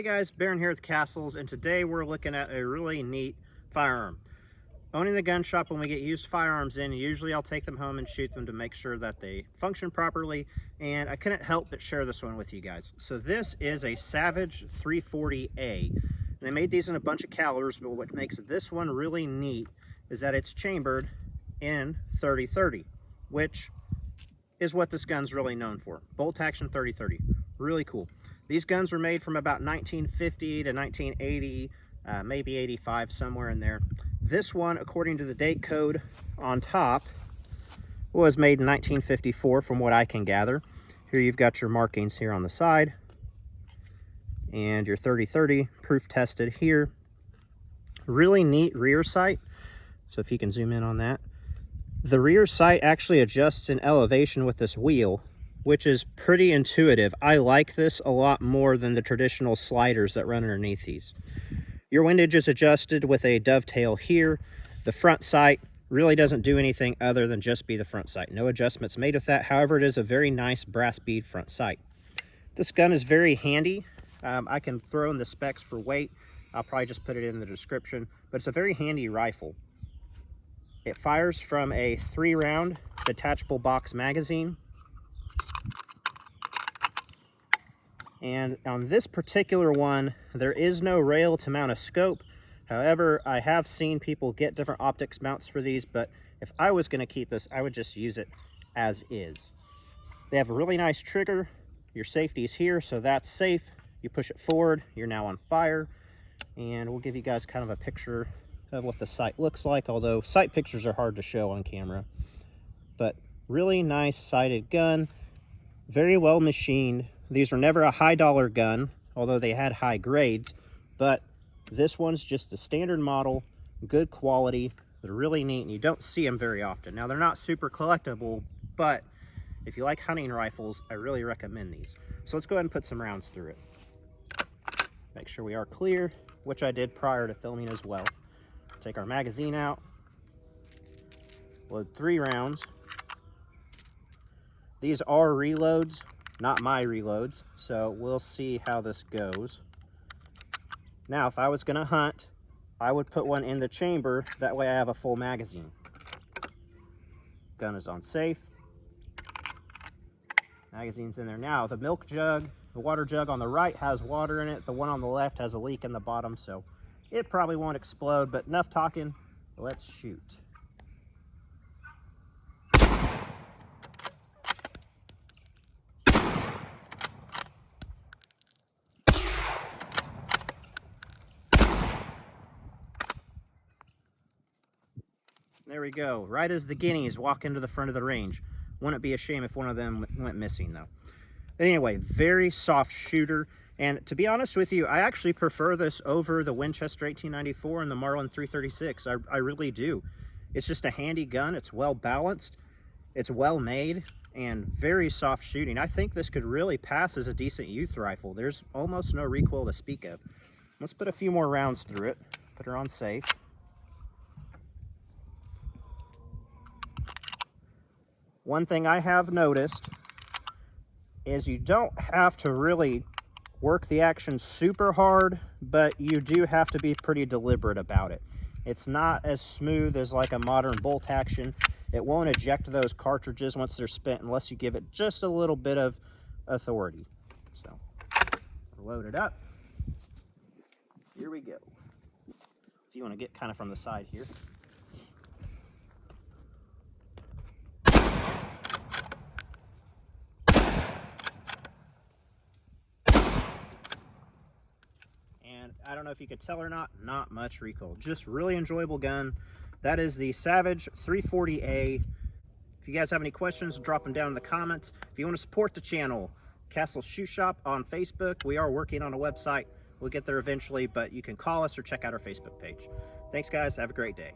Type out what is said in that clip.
Hey guys, Baron here with Castles, and today we're looking at a really neat firearm. Owning the gun shop, when we get used firearms in, usually I'll take them home and shoot them to make sure that they function properly, and I couldn't help but share this one with you guys. So this is a Savage 340A. They made these in a bunch of calibers, but what makes this one really neat is that it's chambered in 30-30, which is what this gun's really known for. Bolt action 30-30, really cool. These guns were made from about 1950 to 1980, maybe 85, somewhere in there. This one, according to the date code on top, was made in 1954 from what I can gather. Here you've got your markings here on the side and your 30-30 proof tested here. Really neat rear sight. So if you can zoom in on that. The rear sight actually adjusts in elevation with this wheel, which is pretty intuitive. I like this a lot more than the traditional sliders that run underneath these. Your windage is adjusted with a dovetail here. The front sight really doesn't do anything other than just be the front sight. No adjustments made with that. However, it is a very nice brass bead front sight. This gun is very handy. I can throw in the specs for weight. I'll probably just put it in the description, but it's a very handy rifle. It fires from a 3-round detachable box magazine. And on this particular one, there is no rail to mount a scope. However, I have seen people get different optics mounts for these, but if I was going to keep this, I would just use it as is. They have a really nice trigger. Your safety is here, so that's safe. You push it forward, you're now on fire. And we'll give you guys kind of a picture of what the sight looks like, although sight pictures are hard to show on camera. But really nice sighted gun, very well machined. These were never a high dollar gun, although they had high grades, but this one's just a standard model, good quality. They're really neat, and you don't see them very often. Now, they're not super collectible, but if you like hunting rifles, I really recommend these. So let's go ahead and put some rounds through it. Make sure we are clear, which I did prior to filming as well. Take our magazine out, load 3 rounds. These are reloads, not my reloads, so we'll see how this goes. Now, if I was gonna hunt, I would put one in the chamber, that way I have a full magazine. Gun is on safe. Magazine's in there. Now, the milk jug, the water jug on the right has water in it, the one on the left has a leak in the bottom, so it probably won't explode, but enough talking, let's shoot. There we go. Right as the guineas walk into the front of the range. Wouldn't be a shame if one of them went missing though. But anyway, very soft shooter. And to be honest with you, I actually prefer this over the Winchester 1894 and the Marlin 336. I really do. It's just a handy gun. It's well balanced. It's well made and very soft shooting. I think this could really pass as a decent youth rifle. There's almost no recoil to speak of. Let's put a few more rounds through it. Put her on safe. One thing I have noticed is you don't have to really work the action super hard, but you do have to be pretty deliberate about it. It's not as smooth as like a modern bolt action. It won't eject those cartridges once they're spent unless you give it just a little bit of authority. So, load it up. Here we go. If you want to get kind of from the side here. I don't know if you could tell or not much recoil. Just really enjoyable gun. That is the Savage 340A. If you guys have any questions, drop them down in the comments. If you want to support the channel, Castles Shoe Shop on Facebook. We are working on a website. We'll get there eventually, but you can call us or check out our Facebook page. Thanks, guys. Have a great day.